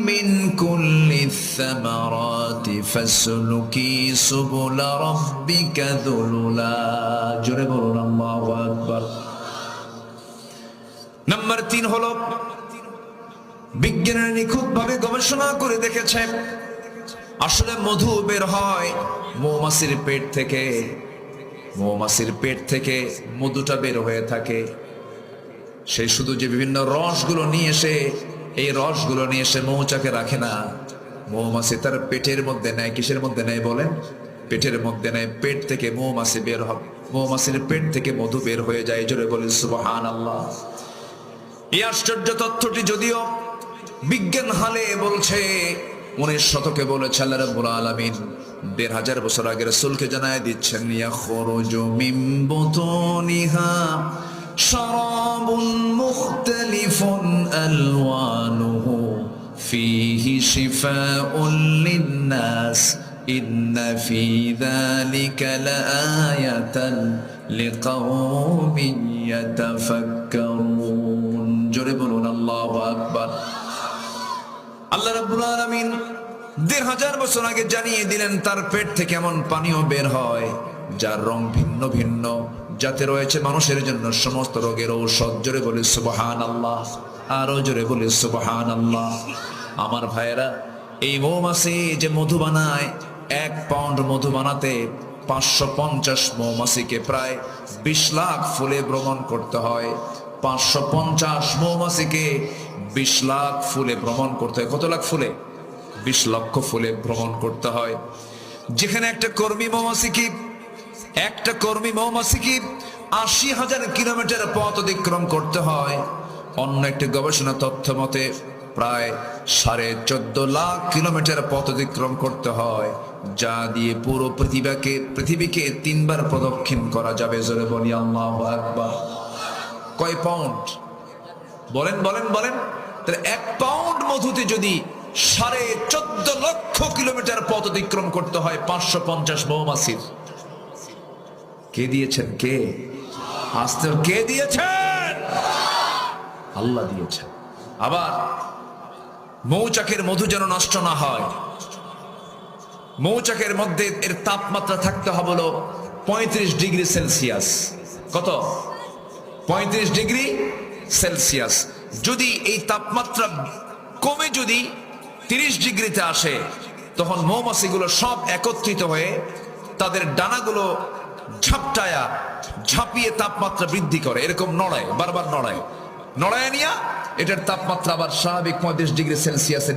من كل الثمرات فاسلكي سبل ربك ذللا জোরে বলুন আল্লাহু আকবার। নাম্বার 3 হলো বিজ্ঞানীরা নিখুঁতভাবে গবেষণা করে দেখেছে আসলে মধু বের হয় মৌমাছির পেট থেকে। মৌমাছির পেট থেকে মধুটা বের হয়ে থাকে। সে শুধু যে বিভিন্ন রসগুলো নিয়ে এসে এই রসগুলো নিয়ে এসে মৌচাকে রাখে না, মৌমাছি তার পেটের মধ্যে নেয়। কিসের মধ্যে নেয় বলেন? পেটের মধ্যে নেয়। পেট থেকে মৌমাছি বের হয়, মৌমাছির পেট থেকে মধু বের হয়ে যায়। জোরে বলেন সুবহানাল্লাহ। এই আশ্চর্য তথ্যটি যদিও বিজ্ঞান হালে বলছে, 19 শতকে বলেছে আল্লাহ রাব্বুল আলামিন 1500 বছর আগে রাসূলকে জানায় দিচ্ছেন, ইয়াখরুজু মিন বুতুনিহা শারাবুন মুখতালিফুন আলওয়ানুহু ফীহি শিফাউন লিন-নাস ইন্না ফী যালিকা লাআয়াতান লিকাওমিন ইয়াতাফাক্কারুন। জোরে বলুন আল্লাহু আকবার। আল্লাহ রাব্বুল আলামিন 1500 বছর আগে জানিয়ে দিলেন তার পেট থেকে এমন পানীয় বের হয় যার রং ভিন্ন ভিন্ন, যাতে রয়েছে মানুষের জন্য সমস্ত রোগের ঔষধ। জোরে বলি সুবহানাল্লাহ, আরো জোরে বলি সুবহানাল্লাহ। আমার ভাইয়েরা, এই মৌমাছি যে মধু বানায়, 1 পাউন্ড মধু বানাতে 550 মৌমাছিকে প্রায় 20 লাখ ফুলে ভ্রমণ করতে হয়। 550 মৌমাছিকে 20 লাখ ফুলে ভ্রমণ করতে হয়। কত লাখ ফুলে? 20 লক্ষ ফুলে ভ্রমণ করতে হয়। যেখানে একটা কর্মী মৌমাছিকে 80,000 কিলোমিটার পথ অতিক্রম করতে হয়। অন্য একটি গবেষণা তথ্য মতে প্রায় 14.5 লাখ কিলোমিটার পথ অতিক্রম করতে হয়, যা দিয়ে পুরো পৃথিবীকে 3 বার প্রদক্ষিণ করা যাবে। জোরে বলি আল্লাহু আকবার। কয় পাউন্ড বলেন বলেন বলেন? তাহলে 1 পাউন্ড মধুতে যদি 14.5 লক্ষ কিলোমিটার পথ অতিক্রম করতে হয় 550 মৌমাছির। কে দিয়েছেন? কে? আস্তে কে দিয়েছেন? আল্লাহ দিয়েছেন। আবার মৌচাকের মধু যেন নষ্ট না হয়, মৌচাকের মধ্যে এর তাপমাত্রা থাকতে হবে হলো 35 ডিগ্রি সেলসিয়াস। কত? 35 ডিগ্রি সেলসিয়াস। যদি এই তাপমাত্রা কমে যদি 30 ডিগ্রিতে আসে, তখন মৌমাছিগুলো সব একত্রিত হয়ে তাদের ডানাগুলো ঝাঁপিয়ে তাপমাত্রা বৃদ্ধি করে। এরকম নড়ায়, বারবার নড়ায় নিয়ে এটার তাপমাত্রা আবার স্বাভাবিক 35 ডিগ্রি সেলসিয়াসে